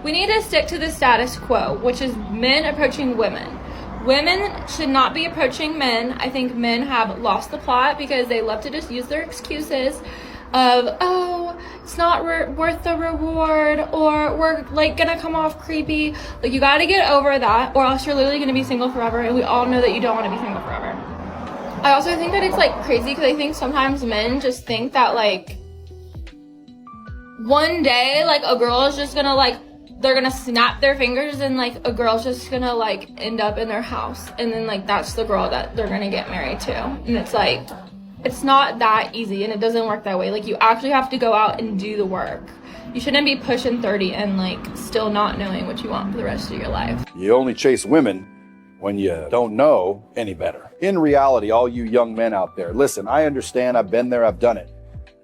We need to stick to the status quo, which is men approaching women. Women should not be approaching men. I think men have lost the plot because they love to just use their excuses of, oh, it's not worth the reward, or we're like gonna come off creepy. Like, you gotta get over that, or else you're literally gonna be single forever, and we all know that you don't want to be single forever. I also think that it's like crazy because I think sometimes men just think that like one day like a girl is just gonna like, they're gonna snap their fingers and like a girl's just gonna like end up in their house, and then like that's the girl that they're gonna get married to. And it's like, it's not that easy, and it doesn't work that way. Like, you actually have to go out and do the work. You shouldn't be pushing 30 and like still not knowing what you want for the rest of your life. You only chase women when you don't know any better. In reality, all you young men out there, listen, I understand, I've been there, I've done it.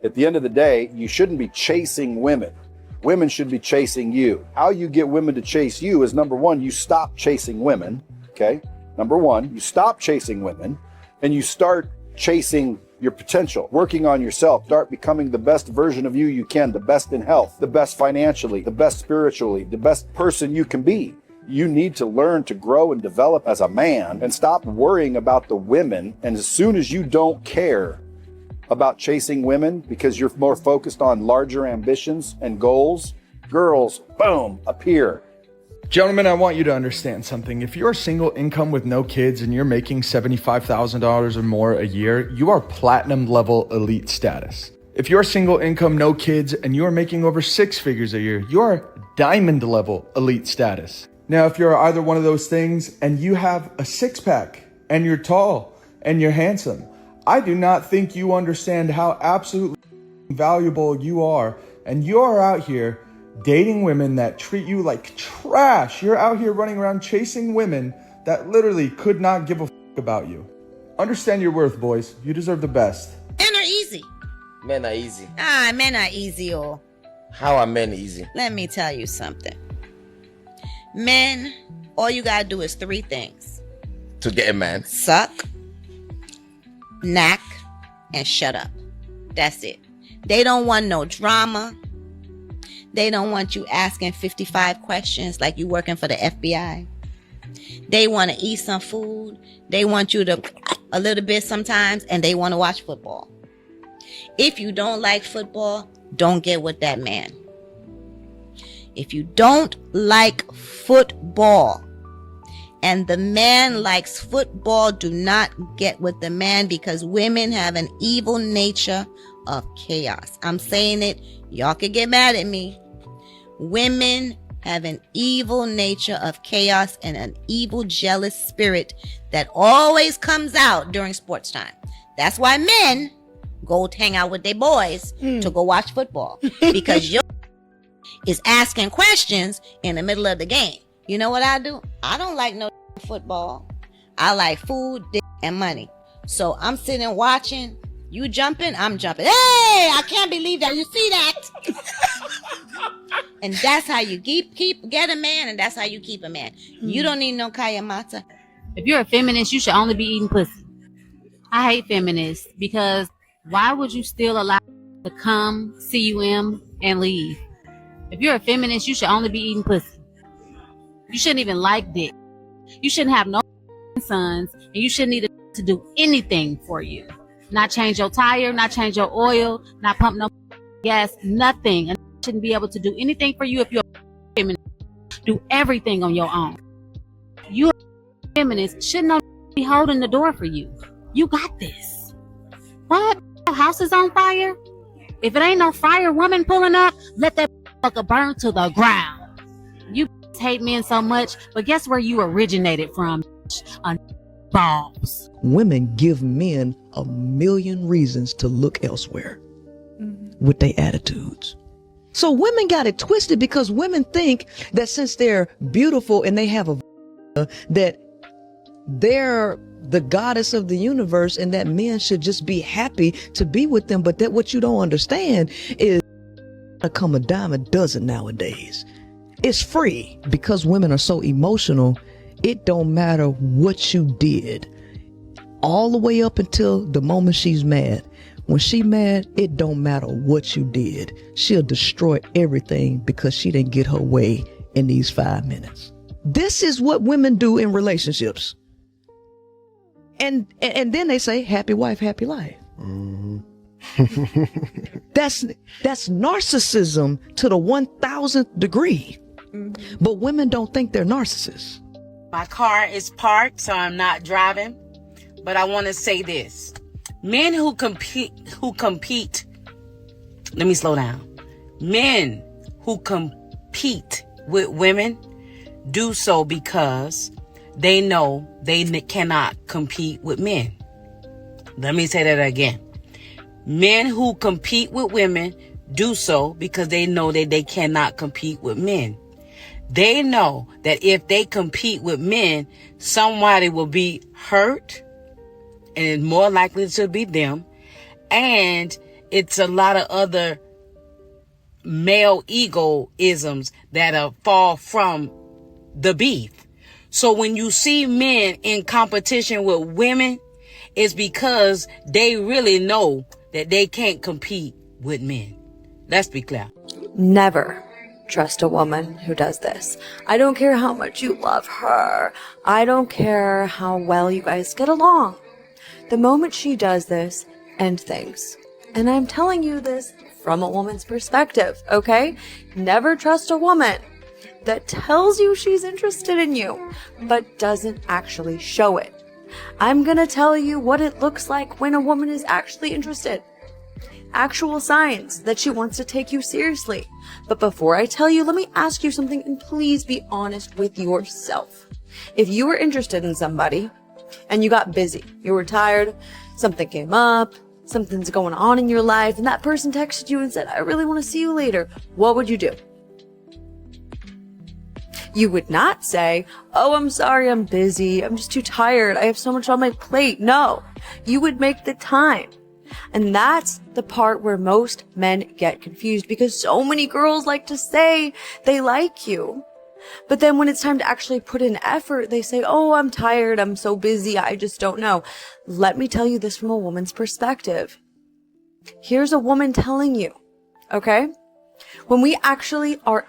At the end of the day, you shouldn't be chasing women. Women should be chasing you. How you get women to chase you is, number one, you stop chasing women, okay? Number one, you stop chasing women and you start chasing your potential, working on yourself, start becoming the best version of you can, the best in health, the best financially, the best spiritually, the best person you can be. You need to learn to grow and develop as a man and stop worrying about the women. And as soon as you don't care about chasing women because you're more focused on larger ambitions and goals, girls, boom, appear. Gentlemen, I want you to understand something. If you're single income with no kids and you're making $75,000 or more a year, you are platinum level elite status. If you're single income, no kids, and you're making over 6 figures a year, you are diamond level elite status. Now, if you're either one of those things and you have a 6-pack and you're tall and you're handsome, I do not think you understand how absolutely valuable you are. And you are out here dating women that treat you like trash. You're out here running around chasing women that literally could not give a about you. Understand your worth, boys. You deserve the best. Men are easy. Men are easy. Men are easy, oh. How are men easy? Let me tell you something. Men, all you gotta do is 3 things. To get a man. Suck, knack, and shut up. That's it. They don't want no drama. They don't want you asking 55 questions like you working for the FBI. They want to eat some food. They want you to a little bit sometimes, and they want to watch football. If you don't like football, don't get with that man. If you don't like football and the man likes football, do not get with the man, because women have an evil nature of chaos. I'm saying it. Y'all could get mad at me. Women have an evil nature of chaos and an evil, jealous spirit that always comes out during sports time. That's why men go hang out with their boys to go watch football, because your is asking questions in the middle of the game. You know what I do? I don't like no football. I like food, dick, and money. So I'm sitting watching. You jumping, I'm jumping. Hey, I can't believe that. You see that? And that's how you get a man, and that's how you keep a man. You don't need no kaya mata. If you're a feminist, you should only be eating pussy. I hate feminists because why would you still allow to come, cum, and leave? If you're a feminist, you should only be eating pussy. You shouldn't even like dick. You shouldn't have no sons, and you shouldn't need to do anything for you. Not change your tire, not change your oil, not pump no gas, nothing. And you shouldn't be able to do anything for you if you're a feminist. Do everything on your own. You a feminist shouldn't be holding the door for you. You got this. What? Your house is on fire? If it ain't no fire woman pulling up, let that fucker burn to the ground. You hate men so much, but guess where you originated from? On balls. Women give men a million reasons to look elsewhere with their attitudes. So women got it twisted because women think that since they're beautiful and they have a that they're the goddess of the universe and that men should just be happy to be with them. But that what you don't understand is come a dime a dozen nowadays. It's free because women are so emotional. It don't matter what you did all the way up until the moment she's mad. When she mad, it don't matter what you did. She'll destroy everything because she didn't get her way in these 5 minutes. This is what women do in relationships. And then they say, happy wife, happy life. Mm-hmm. That's narcissism to the 1000th degree. But women don't think they're narcissists. My car is parked, so I'm not driving. But I want to say this. Men who compete, let me slow down. Men who compete with women do so because they know they cannot compete with men. Let me say that again. Men who compete with women do so because they know that they cannot compete with men. They know that if they compete with men, somebody will be hurt, and it's more likely to be them. And it's a lot of other male egoisms that fall from the beef. So when you see men in competition with women, it's because they really know that they can't compete with men. Let's be clear. Never trust a woman who does this. I don't care how much you love her. I don't care how well you guys get along. The moment she does this, end things. And I'm telling you this from a woman's perspective, okay? Never trust a woman that tells you she's interested in you, but doesn't actually show it. I'm gonna tell you what it looks like when a woman is actually interested. Actual signs that she wants to take you seriously. But before I tell you, let me ask you something, and please be honest with yourself. If you were interested in somebody and you got busy, you were tired, something came up, something's going on in your life, and that person texted you and said, I really want to see you later, what would you do? You would not say, oh, I'm sorry, I'm busy, I'm just too tired, I have so much on my plate. No, you would make the time. And that's the part where most men get confused, because so many girls like to say they like you. But then when it's time to actually put in effort, they say, oh, I'm tired, I'm so busy, I just don't know. Let me tell you this from a woman's perspective. Here's a woman telling you, okay? When we actually are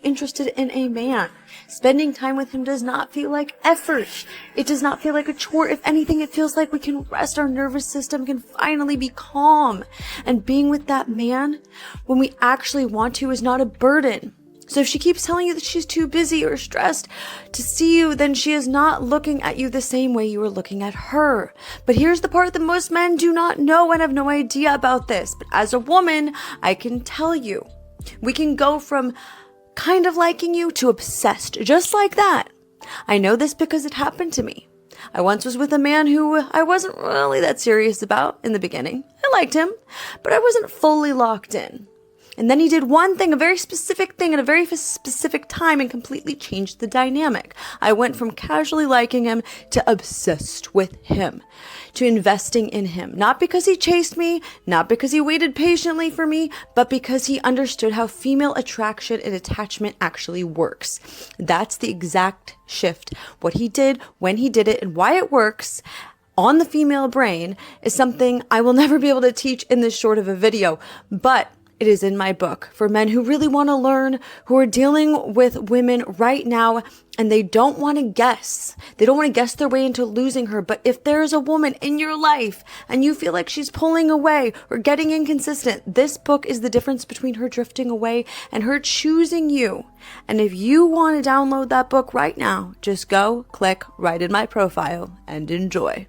interested in a man, spending time with him does not feel like effort. It does not feel like a chore. If anything, it feels like we can rest our nervous system, can finally be calm. And being with that man, when we actually want to, is not a burden. So if she keeps telling you that she's too busy or stressed to see you, then she is not looking at you the same way you are looking at her. But here's the part that most men do not know and have no idea about this. But as a woman, I can tell you, we can go from kind of liking you to obsessed, just like that. I know this because it happened to me. I once was with a man who I wasn't really that serious about in the beginning. I liked him, but I wasn't fully locked in. And then he did one thing, a very specific thing at a very specific time, and completely changed the dynamic. I went from casually liking him to obsessed with him, to investing in him. Not because he chased me, not because he waited patiently for me, but because he understood how female attraction and attachment actually works. That's the exact shift. What he did, when he did it, and why it works on the female brain is something I will never be able to teach in this short of a video, but it is in my book for men who really want to learn, who are dealing with women right now, and they don't want to guess. They don't want to guess their way into losing her. But if there is a woman in your life and you feel like she's pulling away or getting inconsistent, this book is the difference between her drifting away and her choosing you. And if you want to download that book right now, just go, click right in my profile, and enjoy.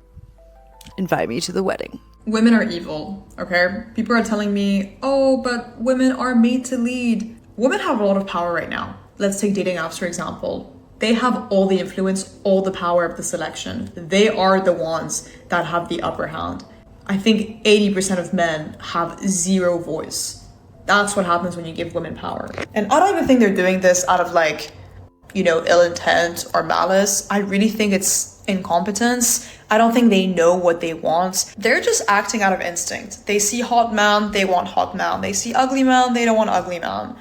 Invite me to the wedding. Women are evil, okay? People are telling me, oh, but women are made to lead. Women have a lot of power right now. Let's take dating apps, for example. They have all the influence, all the power of the selection. They are the ones that have the upper hand. I think 80% of men have zero voice. That's what happens when you give women power. And I don't even think they're doing this out of ill intent or malice. I really think it's incompetence. I don't think they know what they want. They're just acting out of instinct. They see hot man, they want hot man. They see ugly man, they don't want ugly man.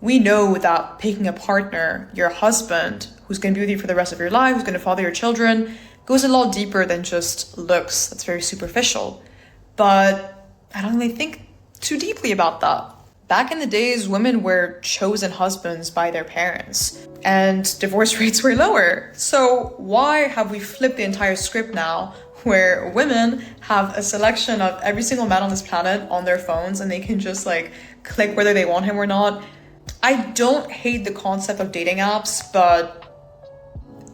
We know that picking a partner, your husband, who's going to be with you for the rest of your life, who's going to father your children, goes a lot deeper than just looks. That's very superficial. But I don't really think too deeply about that. Back in the days, women were chosen husbands by their parents, and divorce rates were lower. So why have we flipped the entire script now, where women have a selection of every single man on this planet on their phones, and they can just like click whether they want him or not? I don't hate the concept of dating apps, but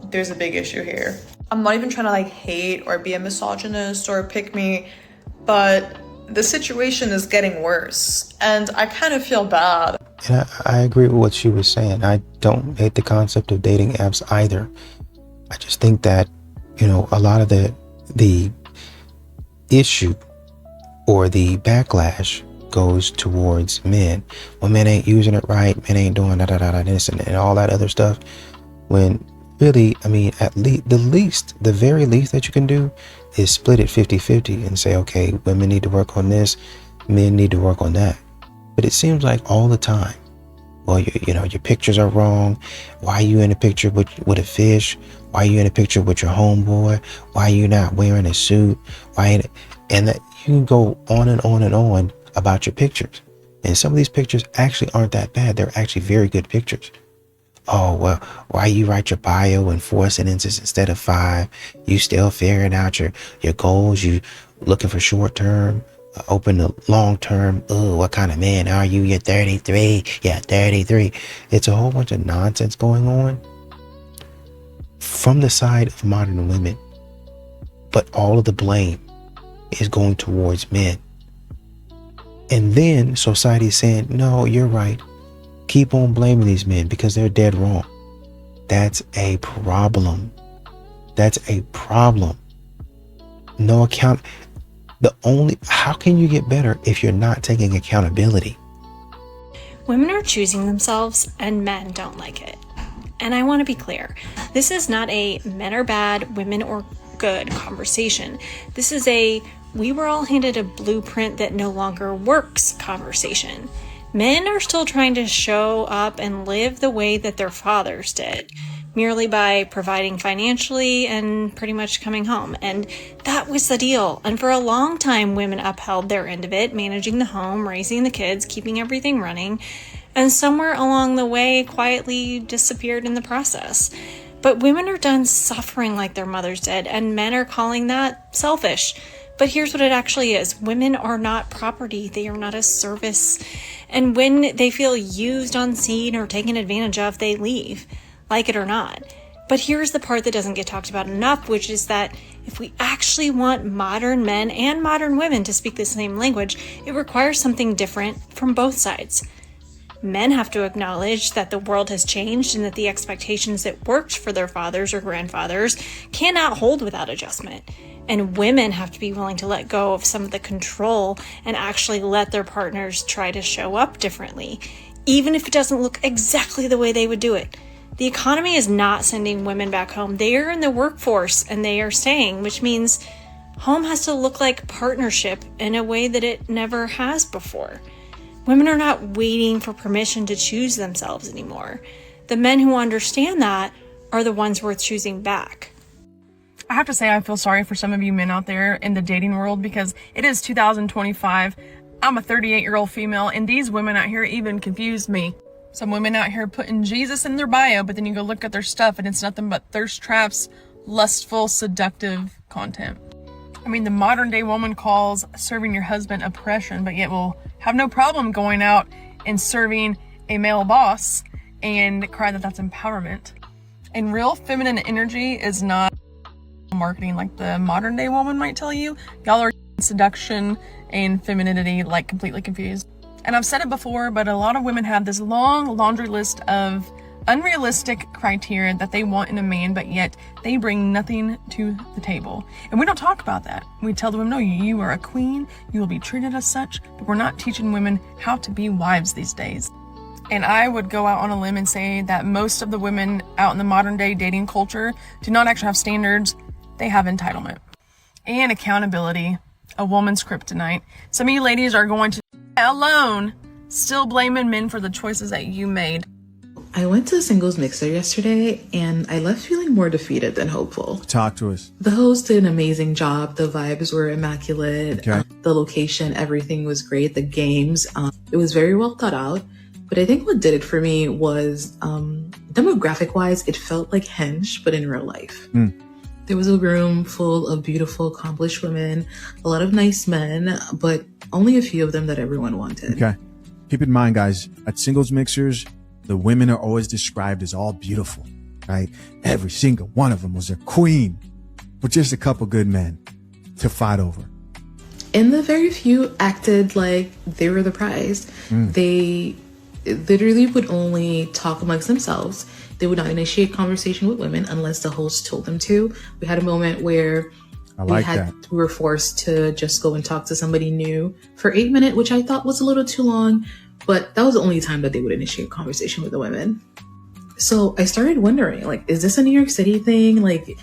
there's a big issue here. I'm not even trying to like hate or be a misogynist or a pick-me, but the situation is getting worse, and I kind of feel bad. And I agree with what she was saying. I don't hate the concept of dating apps either. I just think that, you know, a lot of the issue or the backlash goes towards men. When men ain't using it right, men ain't doing this and all that other stuff. When really, I mean, at least the very least that you can do is split it 50-50 and say, okay, women need to work on this, men need to work on that. But it seems like all the time, well, you know, your pictures are wrong. Why are you in a picture with a fish? Why are you in a picture with your homeboy? Why are you not wearing a suit? And that you can go on and on and on about your pictures. And some of these pictures actually aren't that bad. They're actually very good pictures. Oh, well, why you write your bio in 4 sentences instead of 5? You still figuring out your goals. You looking for short term, open to long term. Oh, what kind of man are you? You're 33. Yeah, 33. It's a whole bunch of nonsense going on from the side of modern women. But all of the blame is going towards men. And then society is saying, no, you're right. Keep on blaming these men because they're dead wrong. That's a problem. That's a problem. No account. How can you get better if you're not taking accountability? Women are choosing themselves and men don't like it. And I want to be clear. This is not a men are bad, women are good conversation. This is a we were all handed a blueprint that no longer works conversation. Men are still trying to show up and live the way that their fathers did, merely by providing financially and pretty much coming home. And that was the deal. And for a long time, women upheld their end of it, managing the home, raising the kids, keeping everything running, and somewhere along the way quietly disappeared in the process. But women are done suffering like their mothers did, and men are calling that selfish. But here's what it actually is. Women are not property. They are not a service. And when they feel used, unseen, or taken advantage of, they leave, like it or not. But here's the part that doesn't get talked about enough, which is that if we actually want modern men and modern women to speak the same language, it requires something different from both sides. Men have to acknowledge that the world has changed and that the expectations that worked for their fathers or grandfathers cannot hold without adjustment. And women have to be willing to let go of some of the control and actually let their partners try to show up differently, even if it doesn't look exactly the way they would do it. The economy is not sending women back home. They are in the workforce and they are staying, which means home has to look like partnership in a way that it never has before. Women are not waiting for permission to choose themselves anymore. The men who understand that are the ones worth choosing back. I have to say I feel sorry for some of you men out there in the dating world because it is 2025. I'm a 38-year-old female, and these women out here even confused me. Some women out here putting Jesus in their bio, but then you go look at their stuff and it's nothing but thirst traps, lustful, seductive content. I mean, the modern day woman calls serving your husband oppression, but yet will have no problem going out and serving a male boss and cry that that's empowerment. And real feminine energy is not marketing like the modern day woman might tell you. Y'all are seduction and femininity like completely confused. And I've said it before, but a lot of women have this long laundry list of unrealistic criteria that they want in a man, but yet they bring nothing to the table. And we don't talk about that. We tell the women, no, you are a queen, you will be treated as such, but we're not teaching women how to be wives these days. And I would go out on a limb and say that most of the women out in the modern day dating culture do not actually have standards. They have entitlement and accountability, a woman's kryptonite. Some of you ladies are going to alone still blaming men for the choices that you made. I went to a singles mixer yesterday and I left feeling more defeated than hopeful. Talk to us. The host did an amazing job. The vibes were immaculate. Okay. The location, everything was great. The games, it was very well thought out. But I think what did it for me was demographic wise, it felt like Hinge, but in real life. There was a room full of beautiful, accomplished women, a lot of nice men, but only a few of them that everyone wanted. Okay. Keep in mind, guys, at singles mixers, the women are always described as all beautiful, right? Every single one of them was a queen, with just a couple good men to fight over. And the very few acted like they were the prize. They literally would only talk amongst themselves. They would not initiate conversation with women unless the host told them to. We had a moment where we were forced to just go and talk to somebody new for 8 minutes, which I thought was a little too long, but that was the only time that they would initiate conversation with the women. So I started wondering, like, is this a New York City thing? Like,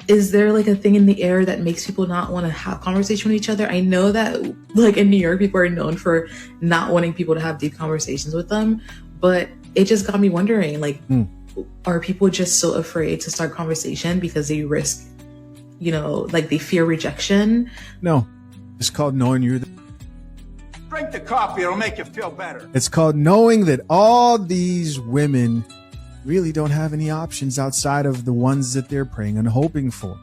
is there like a thing in the air that makes people not want to have conversation with each other? I know that like in New York, people are known for not wanting people to have deep conversations with them, but it just got me wondering, like, are people just so afraid to start conversation because they risk, you know, like they fear rejection? No, it's called knowing you're the... Drink the coffee, it'll make you feel better. It's called knowing that all these women really don't have any options outside of the ones that they're praying and hoping for.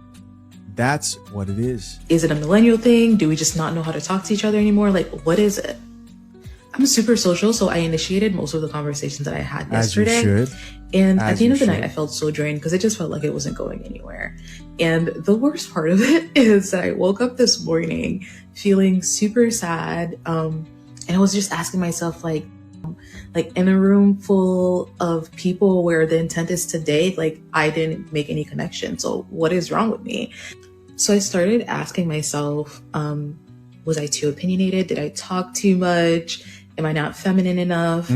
That's what it is. Is it a millennial thing? Do we just not know how to talk to each other anymore? Like, what is it? I'm super social, so I initiated most of the conversations that I had yesterday. As you should. And at the end of the night, I felt so drained because it just felt like it wasn't going anywhere. And the worst part of it is that I woke up this morning feeling super sad. And I was just asking myself, like in a room full of people where the intent is to date, like I didn't make any connection. So what is wrong with me? So I started asking myself, was I too opinionated? Did I talk too much? Am I not feminine enough?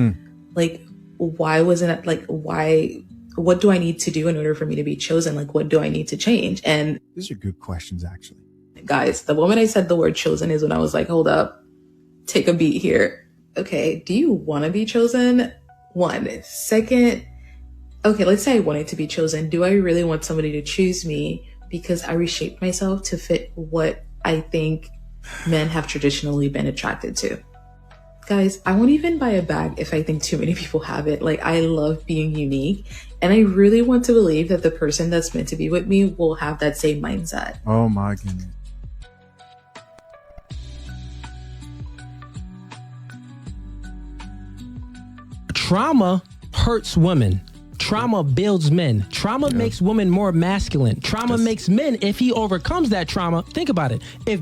Like, why wasn't it like, what do I need to do in order for me to be chosen? Like, what do I need to change? And these are good questions, actually. Guys, the moment I said the word chosen is when I was like, hold up, take a beat here. Okay, do you want to be chosen? One. Second, okay, let's say I wanted to be chosen. Do I really want somebody to choose me because I reshaped myself to fit what I think men have traditionally been attracted to? Guys, I won't even buy a bag if I think too many people have it. Like, I love being unique, and I really want to believe that the person that's meant to be with me will have that same mindset. Oh my goodness. Trauma hurts women. Trauma builds men. Trauma makes women more masculine. Trauma makes men, if he overcomes that trauma, think about it. If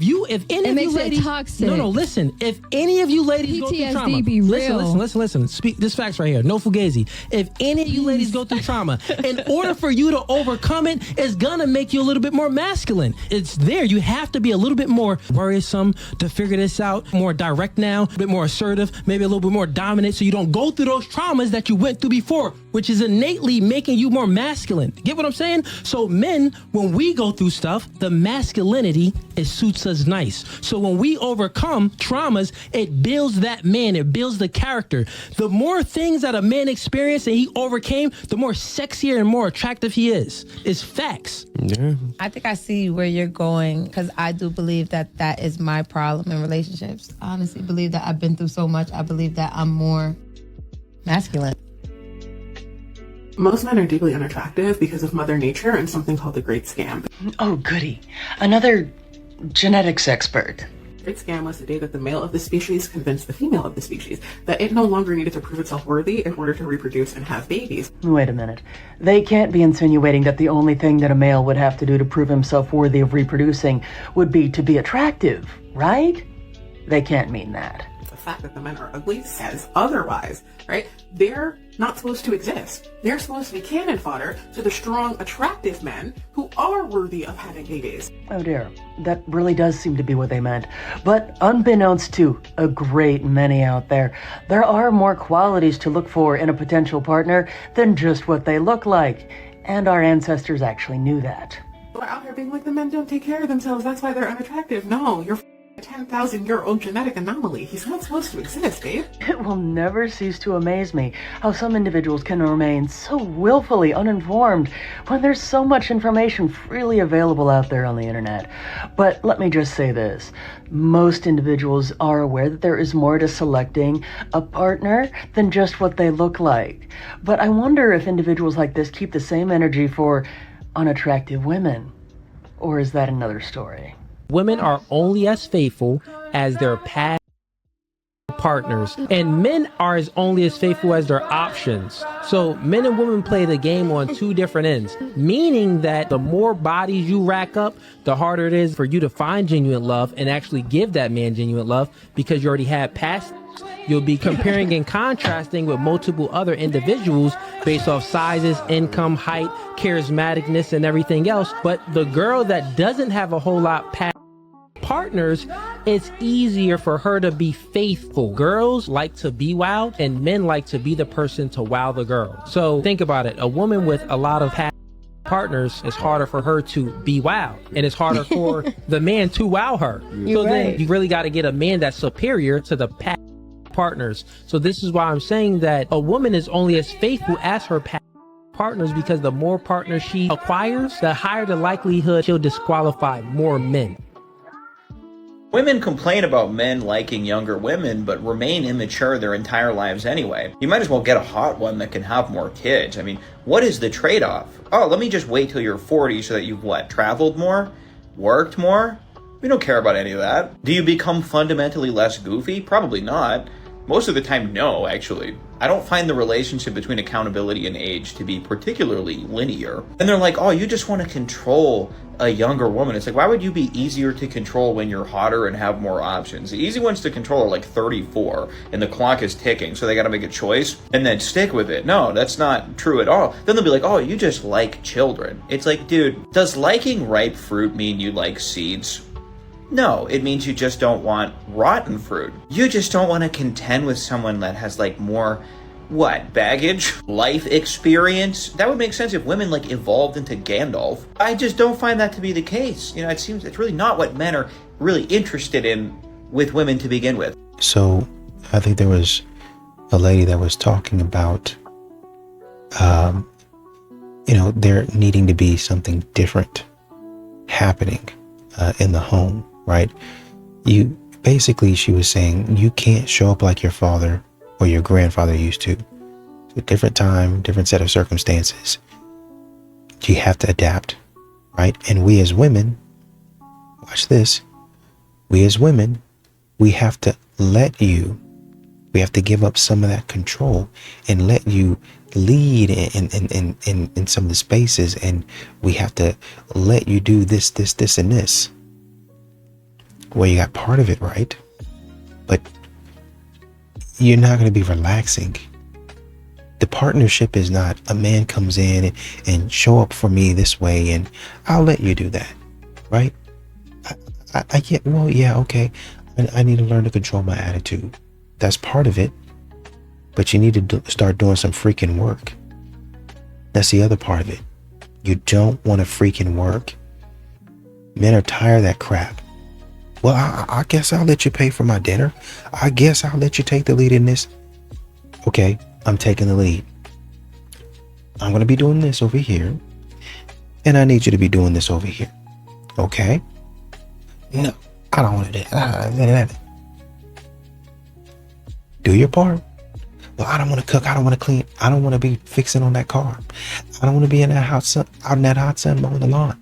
any of you ladies, toxic. no, listen. If any of you ladies go through trauma, be real. listen. Speak this facts right here. No fugazi. If any of you ladies go through trauma, in order for you to overcome it, it's gonna make you a little bit more masculine. It's there. You have to be a little bit more worrisome to figure this out. More direct now, a bit more assertive, maybe a little bit more dominant, so you don't go through those traumas that you went through before, which is innately making you more masculine. Get what I'm saying? So men, when we go through stuff, the masculinity, it suits us nice. So when we overcome traumas, it builds that man, it builds the character. The more things that a man experienced and he overcame, the more sexier and more attractive he is. It's facts. Yeah. I think I see where you're going, because I do believe that that is my problem in relationships. I honestly believe that I've been through so much. I believe that I'm more masculine. Most men are deeply unattractive because of Mother Nature and something called the Great Scam. Oh, goody. Another genetics expert. The Great Scam was the day that the male of the species convinced the female of the species that it no longer needed to prove itself worthy in order to reproduce and have babies. Wait a minute. They can't be insinuating that the only thing that a male would have to do to prove himself worthy of reproducing would be to be attractive, right? They can't mean that. The fact that the men are ugly says otherwise, right? They're not supposed to exist. They're supposed to be cannon fodder to the strong, attractive men who are worthy of having babies. Oh dear, that really does seem to be what they meant. But unbeknownst to a great many out there, there are more qualities to look for in a potential partner than just what they look like. And our ancestors actually knew that. We're out here being like, the men don't take care of themselves, that's why they're unattractive. No, you're 10,000-year-old genetic anomaly. He's not supposed to exist, babe. It will never cease to amaze me how some individuals can remain so willfully uninformed when there's so much information freely available out there on the internet. But let me just say this. Most individuals are aware that there is more to selecting a partner than just what they look like. But I wonder if individuals like this keep the same energy for unattractive women. Or is that another story? Women are only as faithful as their past partners, and men are as only as faithful as their options. So men and women play the game on two different ends, meaning that the more bodies you rack up, the harder it is for you to find genuine love and actually give that man genuine love, because you already had past. You'll be comparing and contrasting with multiple other individuals based off sizes, income, height, charismaticness, and everything else. But the girl that doesn't have a whole lot past partners, it's easier for her to be faithful. Girls like to be wowed, and men like to be the person to wow the girl. So think about it. A woman with a lot of past partners, it's harder for her to be wowed, and it's harder for the man to wow her. Then you really got to get a man that's superior to the past partners. So this is why I'm saying that a woman is only as faithful as her past partners, because the more partners she acquires, the higher the likelihood she'll disqualify more men. Women complain about men liking younger women, but remain immature their entire lives anyway. You might as well get a hot one that can have more kids. I mean, what is the trade-off? Oh, let me just wait till you're 40 so that you've, traveled more? Worked more? We don't care about any of that. Do you become fundamentally less goofy? Probably not. Most of the time, no, actually. I don't find the relationship between accountability and age to be particularly linear. And they're like, oh, you just want to control a younger woman. It's like, why would you be easier to control when you're hotter and have more options? The easy ones to control are like 34 and the clock is ticking, so they got to make a choice and then stick with it. No, that's not true at all. Then they'll be like, oh, you just like children. It's like, dude, does liking ripe fruit mean you like seeds? No, it means you just don't want rotten fruit. You just don't want to contend with someone that has more, baggage? Life experience? That would make sense if women evolved into Gandalf. I just don't find that to be the case. It seems it's really not what men are really interested in with women to begin with. So I think there was a lady that was talking about, there needing to be something different happening in the home. Right? She was saying you can't show up like your father or your grandfather used to. It's a different time, different set of circumstances. You have to adapt, right? And we as women, watch this. We as women, we have to give up some of that control and let you lead in some of the spaces, and we have to let you do this, and this. Well, you got part of it right, but you're not going to be relaxing. The partnership is not a man comes in and show up for me this way and I'll let you do that, right? I get, okay. I need to learn to control my attitude. That's part of it, but you need to start doing some freaking work. That's the other part of it. You don't want to freaking work. Men are tired of that crap. Well, I guess I'll let you pay for my dinner. I guess I'll let you take the lead in this. Okay, I'm taking the lead. I'm going to be doing this over here. And I need you to be doing this over here. Okay? No, I don't want to do that. Do your part. Well, I don't want to cook. I don't want to clean. I don't want to be fixing on that car. I don't want to be in that hot sun mowing the lawn.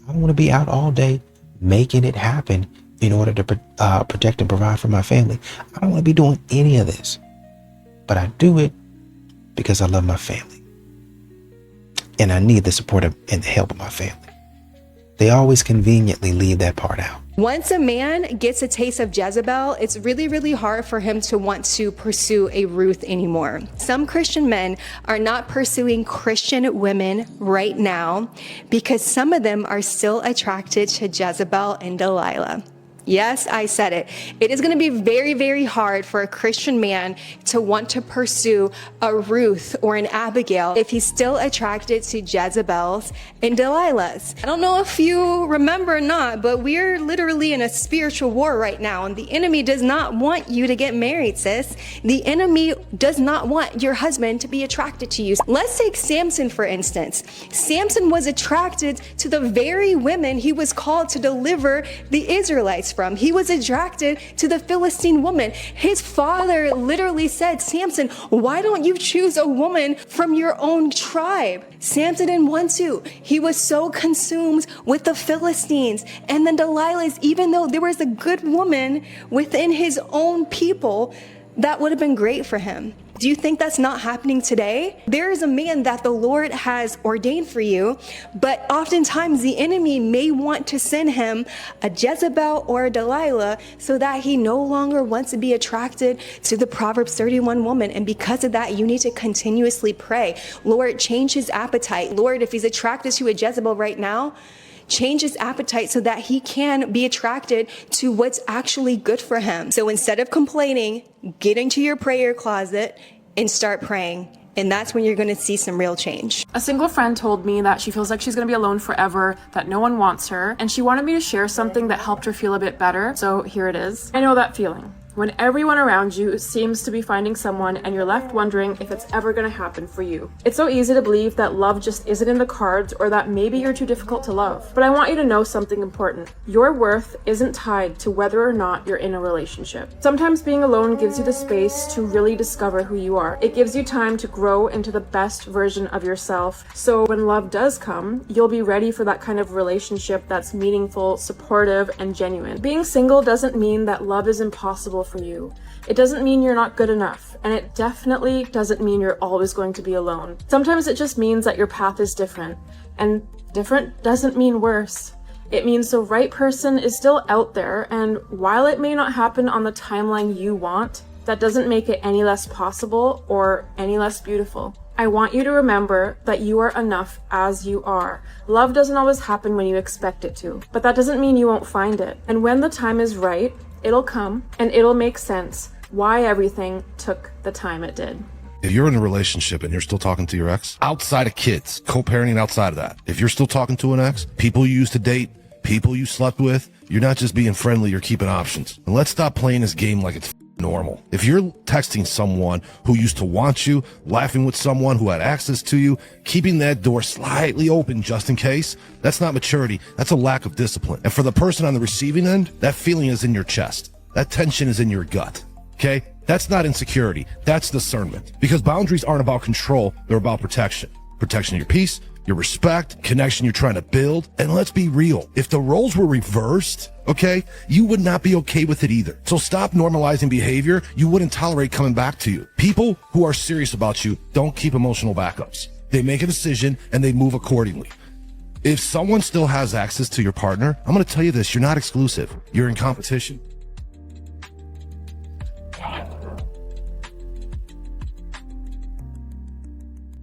I don't want to be out all day making it happen in order to protect and provide for my family. I don't want to be doing any of this, but I do it because I love my family and I need the support and the help of my family. They always conveniently leave that part out. Once a man gets a taste of Jezebel, it's really, really hard for him to want to pursue a Ruth anymore. Some Christian men are not pursuing Christian women right now because some of them are still attracted to Jezebel and Delilah. Yes, I said it. It is going to be very, very hard for a Christian man to want to pursue a Ruth or an Abigail if he's still attracted to Jezebels and Delilahs. I don't know if you remember or not, but we're literally in a spiritual war right now, and the enemy does not want you to get married, sis. The enemy does not want your husband to be attracted to you. Let's take Samson, for instance. Samson was attracted to the very women he was called to deliver the Israelites from. He was attracted to the Philistine woman. His father literally said, Samson, why don't you choose a woman from your own tribe? Samson didn't want to. He was so consumed with the Philistines and then Delilah's, even though there was a good woman within his own people that would have been great for him. Do you think that's not happening today? There is a man that the Lord has ordained for you, but oftentimes the enemy may want to send him a Jezebel or a Delilah so that he no longer wants to be attracted to the Proverbs 31 woman. And because of that, you need to continuously pray. Lord, change his appetite. Lord, if he's attracted to a Jezebel right now, change his appetite so that he can be attracted to what's actually good for him. So instead of complaining, get into your prayer closet and start praying. And that's when you're going to see some real change. A single friend told me that she feels like she's going to be alone forever, that no one wants her, and she wanted me to share something that helped her feel a bit better. So here it is. I know that feeling. When everyone around you seems to be finding someone and you're left wondering if it's ever going to happen for you. It's so easy to believe that love just isn't in the cards or that maybe you're too difficult to love. But I want you to know something important. Your worth isn't tied to whether or not you're in a relationship. Sometimes being alone gives you the space to really discover who you are. It gives you time to grow into the best version of yourself. So when love does come, you'll be ready for that kind of relationship that's meaningful, supportive, and genuine. Being single doesn't mean that love is impossible for you. It doesn't mean you're not good enough, and it definitely doesn't mean you're always going to be alone. Sometimes it just means that your path is different, and different doesn't mean worse. It means the right person is still out there, and while it may not happen on the timeline you want, that doesn't make it any less possible or any less beautiful. I want you to remember that you are enough as you are. Love doesn't always happen when you expect it to, but that doesn't mean you won't find it. And when the time is right, it'll come and it'll make sense why everything took the time it did. If you're in a relationship and you're still talking to your ex, outside of kids, co-parenting outside of that, if you're still talking to an ex, people you used to date, people you slept with, you're not just being friendly, you're keeping options. And let's stop playing this game like it's normal. If you're texting someone who used to want you, laughing with someone who had access to you, keeping that door slightly open just in case, that's not maturity. That's a lack of discipline. And for the person on the receiving end, that feeling is in your chest. That tension is in your gut. Okay? That's not insecurity. That's discernment. Because boundaries aren't about control. They're about protection. Protection of your peace, your respect, connection you're trying to build. And let's be real. If the roles were reversed, okay, you would not be okay with it either. So stop normalizing behavior you wouldn't tolerate coming back to you. People who are serious about you don't keep emotional backups. They make a decision and they move accordingly. If someone still has access to your partner, I'm going to tell you this, you're not exclusive. You're in competition.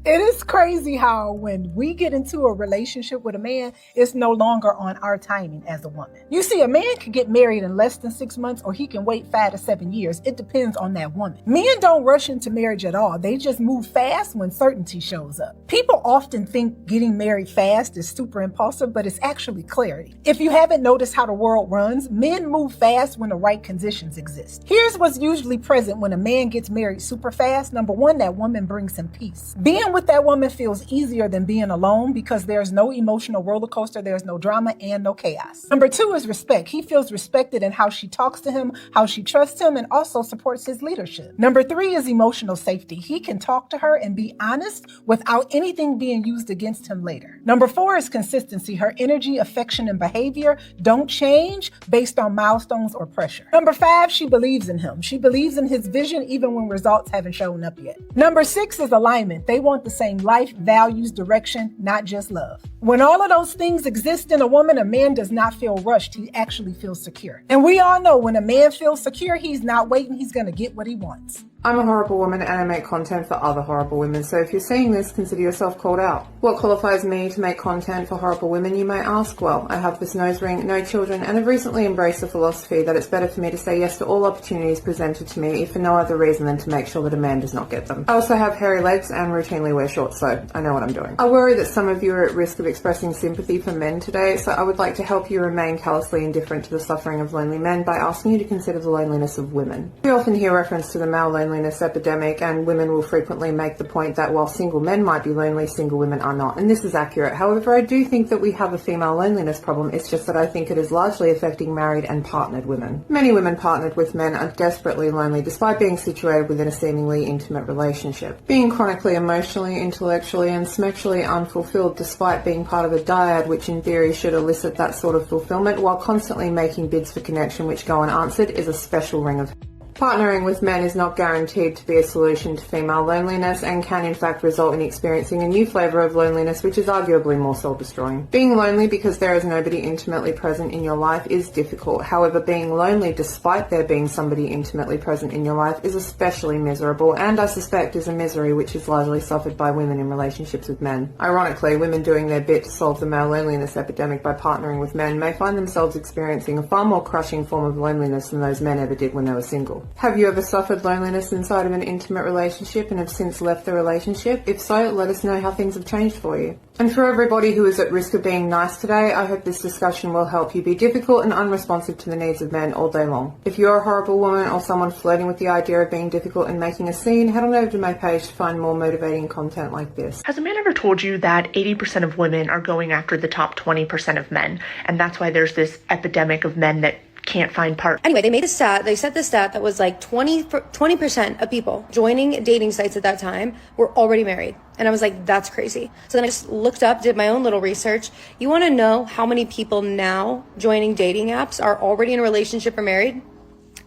It is crazy how when we get into a relationship with a man, it's no longer on our timing as a woman. You see, a man can get married in less than 6 months or he can wait 5 to 7 years. It depends on that woman. Men don't rush into marriage at all. They just move fast when certainty shows up. People often think getting married fast is super impulsive, but it's actually clarity. If you haven't noticed how the world runs, men move fast when the right conditions exist. Here's what's usually present when a man gets married super fast. Number one, that woman brings him peace. Being with that woman feels easier than being alone because there's no emotional roller coaster, there's no drama and no chaos. Number two is respect. He feels respected in how she talks to him, how she trusts him, and also supports his leadership. Number three is emotional safety. He can talk to her and be honest without anything being used against him later. Number four is consistency. Her energy, affection, and behavior don't change based on milestones or pressure. Number five, she believes in him. She believes in his vision even when results haven't shown up yet. Number six is alignment. They want the same life, values, direction, not just love. When all of those things exist in a woman, a man does not feel rushed. He actually feels secure. And we all know when a man feels secure, he's not waiting. He's going to get what he wants. I'm a horrible woman and I make content for other horrible women, so if you're seeing this, consider yourself called out. What qualifies me to make content for horrible women, you may ask? Well, I have this nose ring, no children, and have recently embraced the philosophy that it's better for me to say yes to all opportunities presented to me, if for no other reason than to make sure that a man does not get them. I also have hairy legs and routinely wear shorts, so I know what I'm doing. I worry that some of you are at risk of expressing sympathy for men today, so I would like to help you remain callously indifferent to the suffering of lonely men by asking you to consider the loneliness of women. We often hear reference to the male loneliness epidemic, and women will frequently make the point that while single men might be lonely, single women are not, and this is accurate. However, I do think that we have a female loneliness problem. It's just that I think it is largely affecting married and partnered women. Many women partnered with men are desperately lonely despite being situated within a seemingly intimate relationship. Being chronically emotionally, intellectually and sexually unfulfilled despite being part of a dyad which in theory should elicit that sort of fulfillment while constantly making bids for connection which go unanswered is a special ring of... Partnering with men is not guaranteed to be a solution to female loneliness and can in fact result in experiencing a new flavour of loneliness which is arguably more soul-destroying. Being lonely because there is nobody intimately present in your life is difficult. However, being lonely despite there being somebody intimately present in your life is especially miserable, and I suspect is a misery which is largely suffered by women in relationships with men. Ironically, women doing their bit to solve the male loneliness epidemic by partnering with men may find themselves experiencing a far more crushing form of loneliness than those men ever did when they were single. Have you ever suffered loneliness inside of an intimate relationship and have since left the relationship? If so, let us know how things have changed for you. And for everybody who is at risk of being nice today, I hope this discussion will help you be difficult and unresponsive to the needs of men all day long. If you're a horrible woman or someone flirting with the idea of being difficult and making a scene, head on over to my page to find more motivating content like this. Has a man ever told you that 80% of women are going after the top 20% of men, and that's why there's this epidemic of men that can't find partners? Anyway, they set the stat that was like 20% of people joining dating sites at that time were already married. And I was like, that's crazy. So then I just looked up, did my own little research. You want to know how many people now joining dating apps are already in a relationship or married?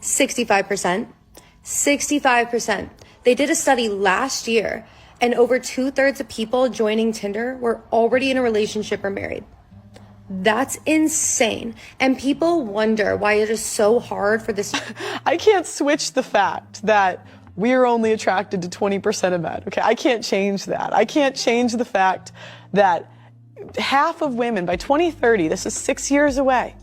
65%. 65%. They did a study last year, and over 2/3 of people joining Tinder were already in a relationship or married. That's insane. And people wonder why it is so hard for this. I can't switch the fact that we're only attracted to 20% of men. Okay, I can't change that. I can't change the fact that half of women by 2030, this is 6 years away,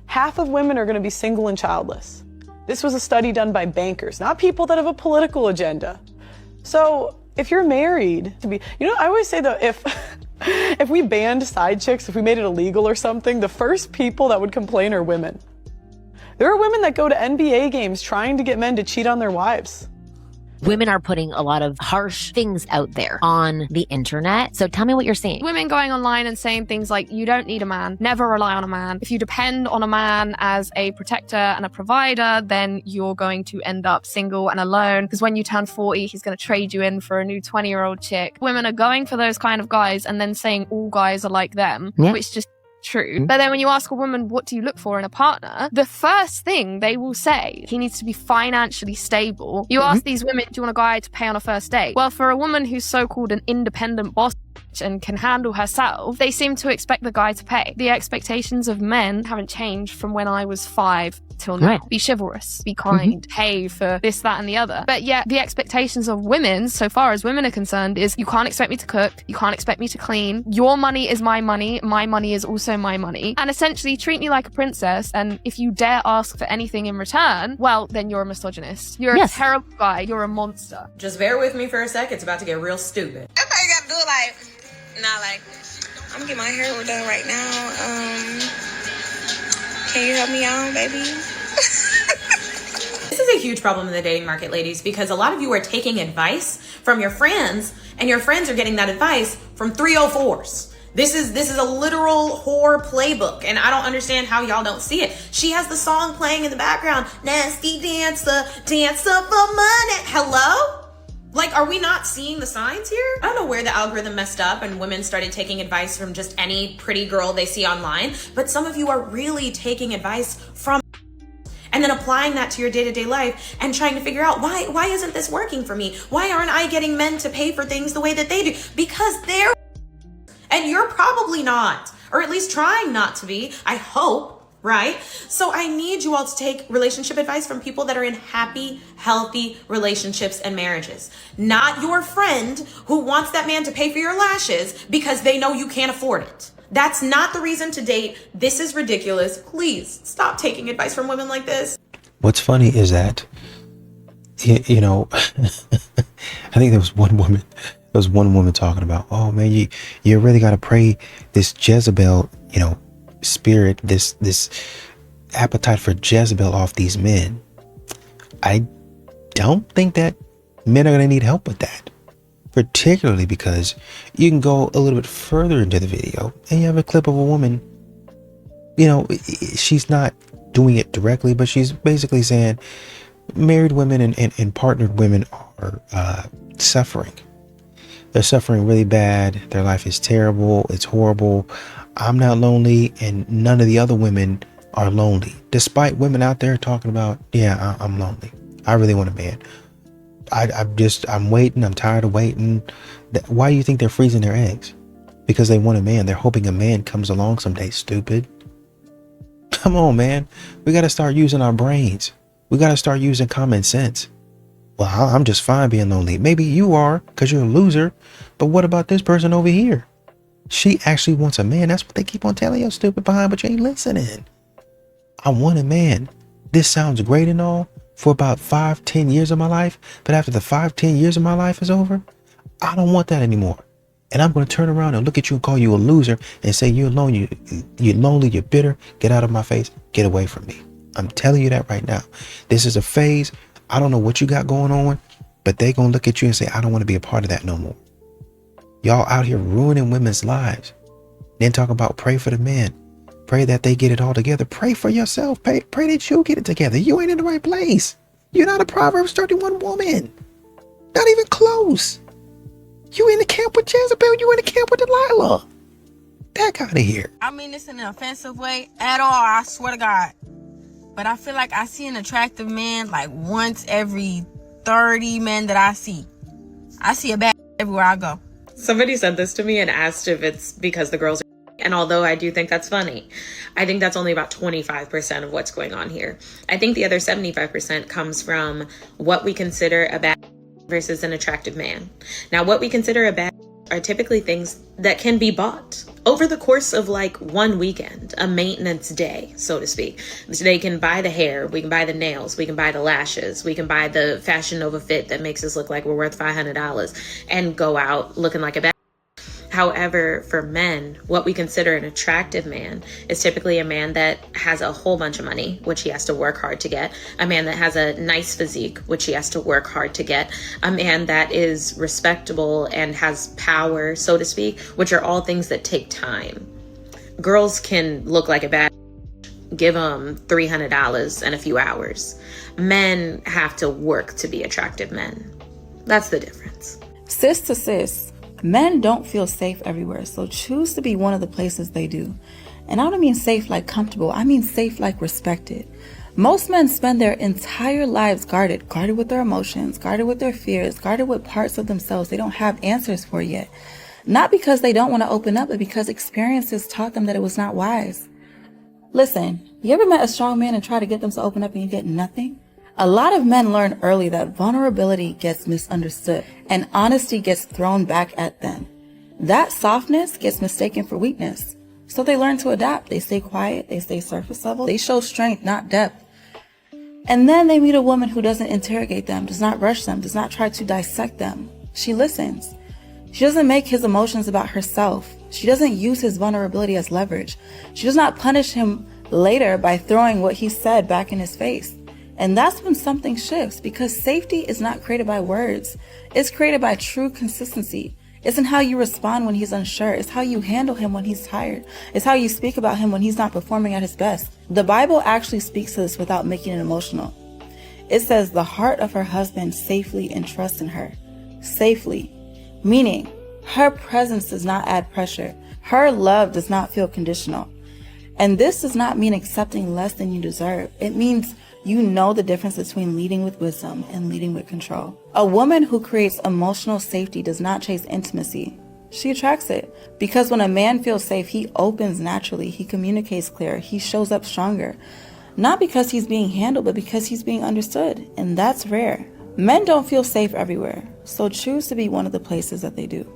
half of women are going to be single and childless. This was a study done by bankers, not people that have a political agenda. So if you're married to be, I always say that if we banned side chicks, if we made it illegal or something, the first people that would complain are women. There are women that go to NBA games trying to get men to cheat on their wives. Women are putting a lot of harsh things out there on the internet. So tell me what you're seeing. Women going online and saying things like, you don't need a man, never rely on a man. If you depend on a man as a protector and a provider, then you're going to end up single and alone, because when you turn 40, he's going to trade you in for a new 20-year-old chick. Women are going for those kind of guys and then saying all guys are like them, which just true. But then when you ask a woman, what do you look for in a partner? The first thing they will say, he needs to be financially stable. You ask these women, do you want a guy to pay on a first date? Well, for a woman who's so-called an independent boss and can handle herself, they seem to expect the guy to pay. The expectations of men haven't changed from when I was 5 till now. Right. Be chivalrous, be kind, pay for this, that, and the other. But yet the expectations of women, so far as women are concerned, is you can't expect me to cook, you can't expect me to clean, your money is my money is also my money, and essentially treat me like a princess, and if you dare ask for anything in return, well, then you're a misogynist. You're a terrible guy, you're a monster. Just bear with me for a sec, it's about to get real stupid. Everybody gotta do it I'm getting my hair done right now. Can you help me out, baby? This is a huge problem in the dating market, ladies, because a lot of you are taking advice from your friends, and your friends are getting that advice from 304s. This is a literal whore playbook, and I don't understand how y'all don't see it. She has the song playing in the background. Nasty dancer, dancer for money. Hello? Like, are we not seeing the signs here? I don't know where the algorithm messed up and women started taking advice from just any pretty girl they see online, but some of you are really taking advice from and then applying that to your day-to-day life and trying to figure out why isn't this working for me? Why aren't I getting men to pay for things the way that they do? Because they're and you're probably not, or at least trying not to be. I hope right? So I need you all to take relationship advice from people that are in happy, healthy relationships and marriages. Not your friend who wants that man to pay for your lashes because they know you can't afford it. That's not the reason to date. This is ridiculous. Please stop taking advice from women like this. What's funny is that, you know, I think there was one woman talking about, oh man, you really got to pray this Jezebel, you know, spirit, this appetite for Jezebel off these men. I don't think that men are going to need help with that, particularly because you can go a little bit further into the video and you have a clip of a woman, you know, she's not doing it directly, but she's basically saying married women and partnered women are suffering. They're suffering really bad. Their life is terrible. It's horrible. I'm not lonely, and none of the other women are lonely. Despite women out there talking about, yeah, I'm lonely. I really want a man. I'm waiting. I'm tired of waiting. Why do you think they're freezing their eggs? Because they want a man. They're hoping a man comes along someday, stupid. Come on, man. We got to start using our brains. We got to start using common sense. Well, I'm just fine being lonely. Maybe you are because you're a loser. But what about this person over here? She actually wants a man. That's what they keep on telling you, stupid behind, but you ain't listening. I want a man. This sounds great and all for about 5-10 years of my life. But after the 5-10 years of my life is over, I don't want that anymore. And I'm going to turn around and look at you and call you a loser and say, you're alone. You're lonely. You're bitter. Get out of my face. Get away from me. I'm telling you that right now. This is a phase. I don't know what you got going on, but they going to look at you and say, I don't want to be a part of that no more. Y'all out here ruining women's lives. Then talk about pray for the men. Pray that they get it all together. Pray for yourself. Pray that you get it together. You ain't in the right place. You're not a Proverbs 31 woman. Not even close. You in the camp with Jezebel. You in the camp with Delilah. Back out of here. I mean this in an offensive way at all, I swear to God. But I feel like I see an attractive man like once every 30 men that I see. I see a bad everywhere I go. Somebody said this to me and asked if it's because the girls are, and although I do think that's funny, I think that's only about 25% of what's going on here. I think the other 75% comes from what we consider a bad versus an attractive man. Now, what we consider a bad are typically things that can be bought over the course of like one weekend, a maintenance day, so to speak. They can buy the hair, we can buy the nails, we can buy the lashes, we can buy the Fashion Nova fit that makes us look like we're worth $500 and go out looking like a bad. However, for men, what we consider an attractive man is typically a man that has a whole bunch of money, which he has to work hard to get, a man that has a nice physique, which he has to work hard to get, a man that is respectable and has power, so to speak, which are all things that take time. Girls can look like a bad, give them $300 in a few hours. Men have to work to be attractive men. That's the difference. Sis to sis. Men don't feel safe everywhere, so choose to be one of the places they do. And I don't mean safe like comfortable, I mean safe like respected. Most men spend their entire lives guarded with their emotions, guarded with their fears, guarded with parts of themselves they don't have answers for yet. Not because they don't want to open up, but because experiences taught them that it was not wise. Listen, you ever met a strong man and try to get them to open up and you get nothing? A lot of men learn early that vulnerability gets misunderstood and honesty gets thrown back at them. That softness gets mistaken for weakness. So they learn to adapt. They stay quiet. They stay surface level. They show strength, not depth. And then they meet a woman who doesn't interrogate them, does not rush them, does not try to dissect them. She listens. She doesn't make his emotions about herself. She doesn't use his vulnerability as leverage. She does not punish him later by throwing what he said back in his face. And that's when something shifts, because safety is not created by words. It's created by true consistency. It's in how you respond when he's unsure. It's how you handle him when he's tired. It's how you speak about him when he's not performing at his best. The Bible actually speaks to this without making it emotional. It says the heart of her husband safely entrusts in her. Safely. Meaning, her presence does not add pressure. Her love does not feel conditional. And this does not mean accepting less than you deserve. It means you know the difference between leading with wisdom and leading with control. A woman who creates emotional safety does not chase intimacy. She attracts it. Because when a man feels safe, he opens naturally, he communicates clearer, he shows up stronger. Not because he's being handled, but because he's being understood. And that's rare. Men don't feel safe everywhere, so choose to be one of the places that they do.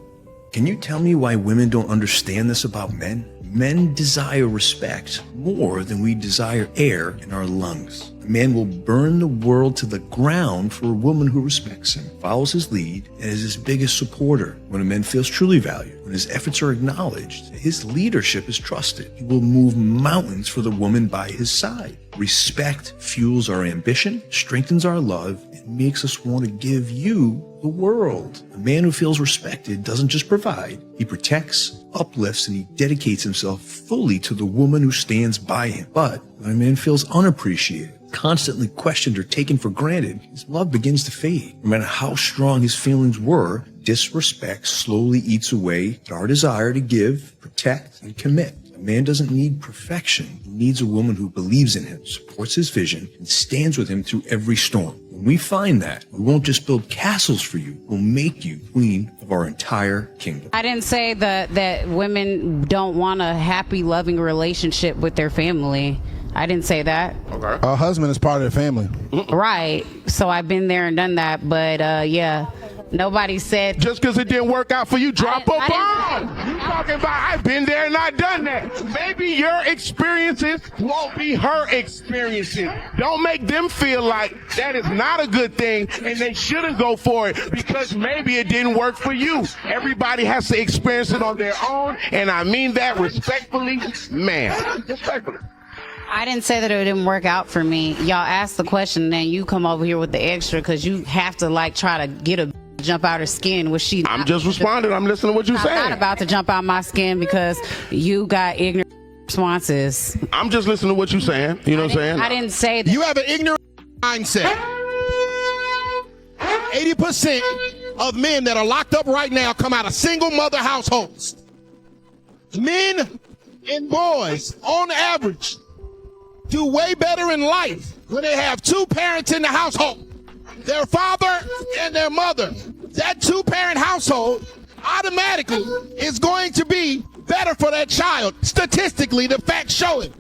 Can you tell me why women don't understand this about men? Men desire respect more than we desire air in our lungs. A man will burn the world to the ground for a woman who respects him, follows his lead, and is his biggest supporter. When a man feels truly valued, when his efforts are acknowledged, his leadership is trusted. He will move mountains for the woman by his side. Respect fuels our ambition, strengthens our love, and makes us want to give you the world. A man who feels respected doesn't just provide, he protects, uplifts, and he dedicates himself fully to the woman who stands by him. But when a man feels unappreciated, constantly questioned or taken for granted, his love begins to fade. No matter how strong his feelings were, disrespect slowly eats away at our desire to give, protect, and commit. A man doesn't need perfection. He needs a woman who believes in him, supports his vision, and stands with him through every storm. When we find that, we won't just build castles for you, we'll make you queen of our entire kingdom. I didn't say that women don't want a happy, loving relationship with their family. I didn't say that. Okay. Her husband is part of the family. Right. So I've been there and done that. But yeah, nobody said. Just because it didn't work out for you, drop a bomb. You talking about I've been there and I've done that. Maybe your experiences won't be her experiences. Don't make them feel like that is not a good thing and they shouldn't go for it because maybe it didn't work for you. Everybody has to experience it on their own, and I mean that respectfully, ma'am. Respectfully. I didn't say that it didn't work out for me. Y'all asked the question and then you come over here with the extra because you have to like try to get a jump out her skin. Was she? I'm just responding. I'm listening to what you're saying. I'm not about to jump out my skin because you got ignorant responses. I'm just listening to what you're saying. You know what I'm saying? I didn't say that. You have an ignorant mindset. 80% of men that are locked up right now come out of single mother households. Men and boys, on average, do way better in life when they have two parents in the household, their father and their mother. That two-parent household automatically is going to be better for that child. Statistically, the facts show it.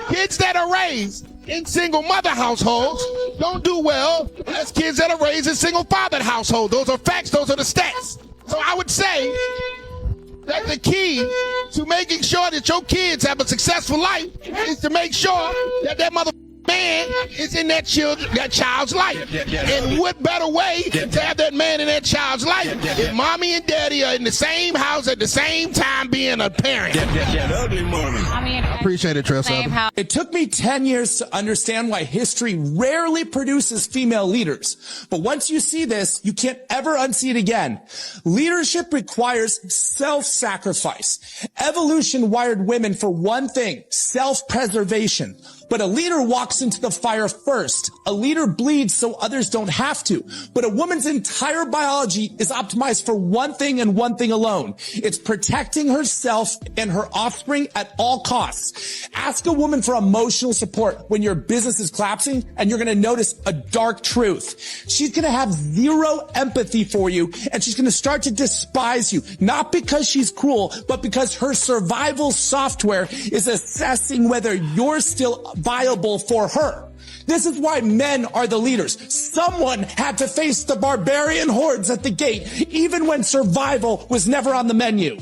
Kids that are raised in single mother households don't do well as kids that are raised in single father households. Those are facts. Those are the stats. So I would say that the key to making sure that your kids have a successful life is to make sure that that mother man is in that child's life. And what better way to have that man in that child's life if mommy and daddy are in the same house at the same time being a parent. I mean, appreciate it, Tressa. It took me 10 years to understand why history rarely produces female leaders. But once you see this, you can't ever unsee it again. Leadership requires self-sacrifice. Evolution wired women for one thing, self-preservation. But a leader walks into the fire first. A leader bleeds so others don't have to. But a woman's entire biology is optimized for one thing and one thing alone. It's protecting herself and her offspring at all costs. Ask a woman for emotional support when your business is collapsing and you're going to notice a dark truth. She's going to have zero empathy for you and she's going to start to despise you. Not because she's cruel, but because her survival software is assessing whether you're still viable for her. This is why men are the leaders. Someone had to face the barbarian hordes at the gate, even when survival was never on the menu.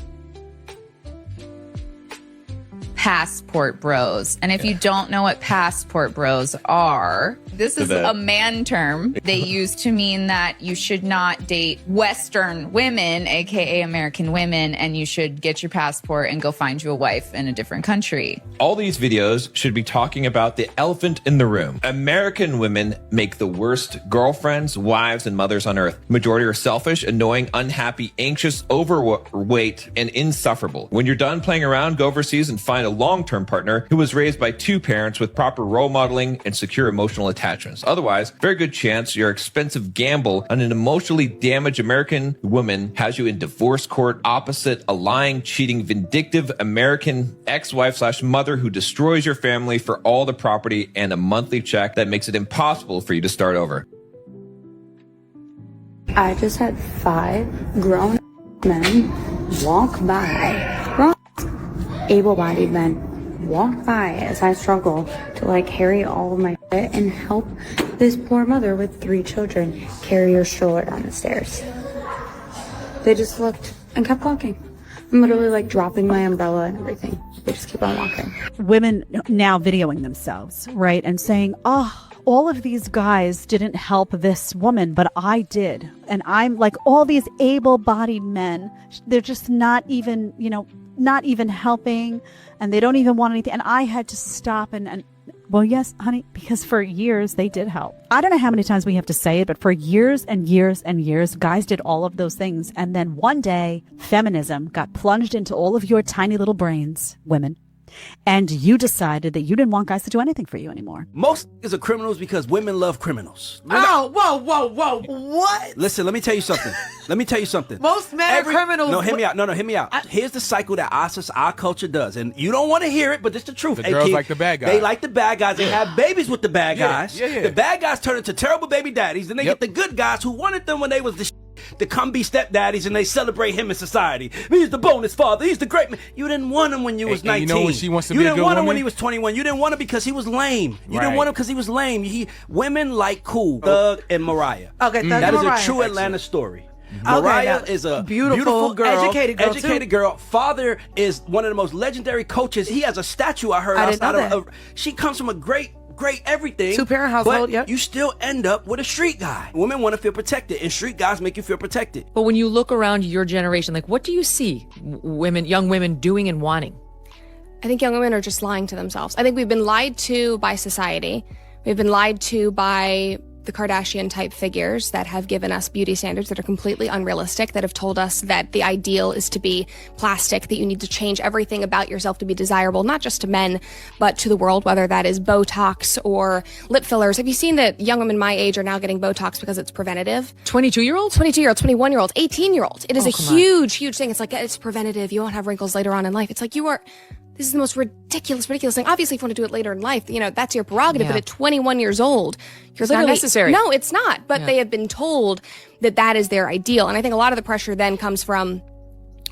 Passport bros. And if you don't know what passport bros are, this is a man term they use to mean that you should not date Western women, aka American women, and you should get your passport and go find you a wife in a different country. All these videos should be talking about the elephant in the room. American women make the worst girlfriends, wives, and mothers on earth. Majority are selfish, annoying, unhappy, anxious, overweight, and insufferable. When you're done playing around, go overseas and find a long-term partner who was raised by two parents with proper role modeling and secure emotional attachments. Otherwise, very good chance your expensive gamble on an emotionally damaged American woman has you in divorce court opposite a lying, cheating, vindictive American ex-wife/mother who destroys your family for all the property and a monthly check that makes it impossible for you to start over. I just had 5 grown men walk by, able-bodied men walk by as I struggle to like carry all of my shit and help this poor mother with 3 children carry her stroller down the stairs. They just looked and kept walking. I'm literally like dropping my umbrella and everything. They just keep on walking. Women now videoing themselves, right? And saying, oh, all of these guys didn't help this woman, but I did. And I'm like, all these able-bodied men, they're just not even, not even helping, and they don't even want anything. And I had to stop and well, yes, honey, because for years they did help. I don't know how many times we have to say it, but for years and years and years, guys did all of those things. And then one day, feminism got plunged into all of your tiny little brains, women. And you decided that you didn't want guys to do anything for you anymore. Most niggas are criminals because women love criminals. Oh, whoa. What? Listen, let me tell you something. Most men are criminals. No, hear me out. Here's the cycle that our culture does. And you don't want to hear it, but it's the truth. The girls like the bad guys. They like the bad guys. They have babies with the bad guys. Yeah. The bad guys turn into terrible baby daddies. Then they get the good guys who wanted them when they was the to come be stepdaddies, and they celebrate him in society. He's the bonus father. He's the great man. You didn't want him when you was 19. You know when she wants to you be a didn't good want him woman? when he was 21. You didn't want him because he was lame. You didn't Right. want him because he was lame. Women like cool. Thug and Mariah. Okay, Thug that and is Mariah. a true Atlanta story. Okay, Mariah now, is a beautiful girl, educated girl. Father is one of the most legendary coaches. He has a statue I heard I didn't outside know of. She comes from a great everything. 2-parent household, but yep. you still end up with a street guy. Women want to feel protected, and street guys make you feel protected. But when you look around your generation, like, what do you see young women doing and wanting? I think young women are just lying to themselves. I think we've been lied to by society. We've been lied to by the Kardashian type figures that have given us beauty standards that are completely unrealistic, that have told us that the ideal is to be plastic, that you need to change everything about yourself to be desirable, not just to men, but to the world, whether that is Botox or lip fillers. Have you seen that young women my age are now getting Botox because it's preventative? 22-year-olds? 22-year-olds, 21-year-olds, 18-year-olds. It is a come on. huge thing. It's like, it's preventative. You won't have wrinkles later on in life. It's like this is the most ridiculous thing. Obviously, if you want to do it later in life, that's your prerogative. Yeah. But at 21 years old, you're It's not literally necessary. No, it's not. But Yeah. they have been told that is their ideal. And I think a lot of the pressure then comes from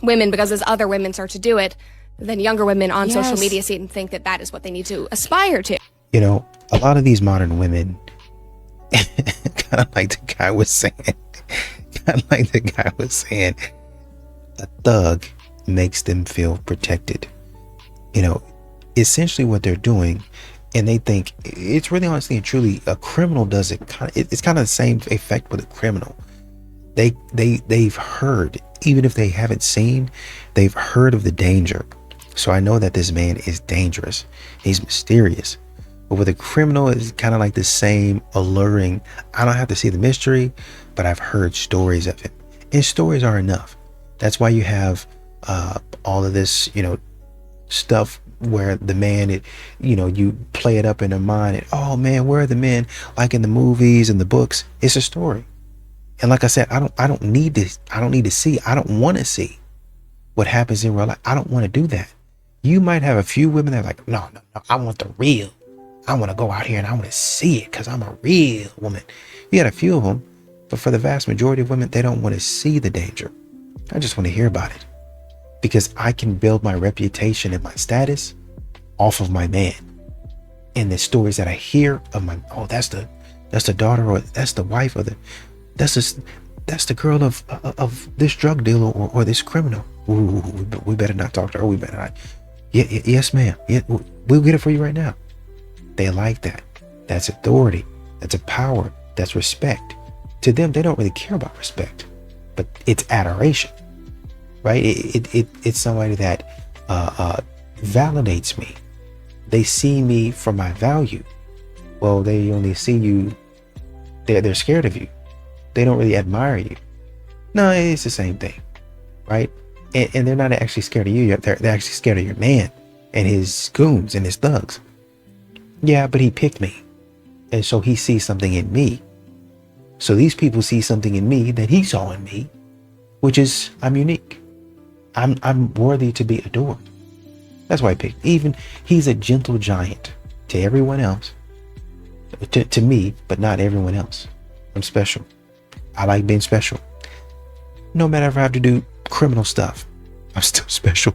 women, because as other women start to do it, then younger women on social Yes. media see it and think that is what they need to aspire to. A lot of these modern women, kind of like the guy was saying, a thug makes them feel protected. Essentially what they're doing, and they think it's really honestly and truly a criminal does it. It's kind of the same effect with a criminal. They've heard, even if they haven't seen, they've heard of the danger. So I know that this man is dangerous. He's mysterious. But with a criminal, it's kind of like the same alluring. I don't have to see the mystery, but I've heard stories of him, and stories are enough. That's why you have all of this, stuff where the man, you play it up in their mind, and oh man, where are the men? Like in the movies and the books, it's a story. And like I said, I don't need to see. I don't want to see what happens in real life. I don't want to do that. You might have a few women that are like, no, I want the real. I want to go out here and I want to see it because I'm a real woman. You got a few of them, but for the vast majority of women, they don't want to see the danger. I just want to hear about it. Because I can build my reputation and my status off of my man. And the stories that I hear of that's the daughter, or that's the wife, or that's the girl of this drug dealer or this criminal. Ooh, we better not talk to her. We better not. Yes, ma'am. Yeah, we'll get it for you right now. They like that. That's authority. That's a power. That's respect. To them, they don't really care about respect, but it's adoration. Right? It's somebody that validates me. They see me for my value. Well, they only see you. They're scared of you. They don't really admire you. No, it's the same thing, right? And they're not actually scared of you. They're actually scared of your man and his goons and his thugs. Yeah, but he picked me, and so he sees something in me. So these people see something in me that he saw in me, which is I'm unique. I'm worthy to be adored. That's why I picked. Even he's a gentle giant to everyone else, to me, but not everyone else. I'm special. I like being special. No matter if I have to do criminal stuff, I'm still special.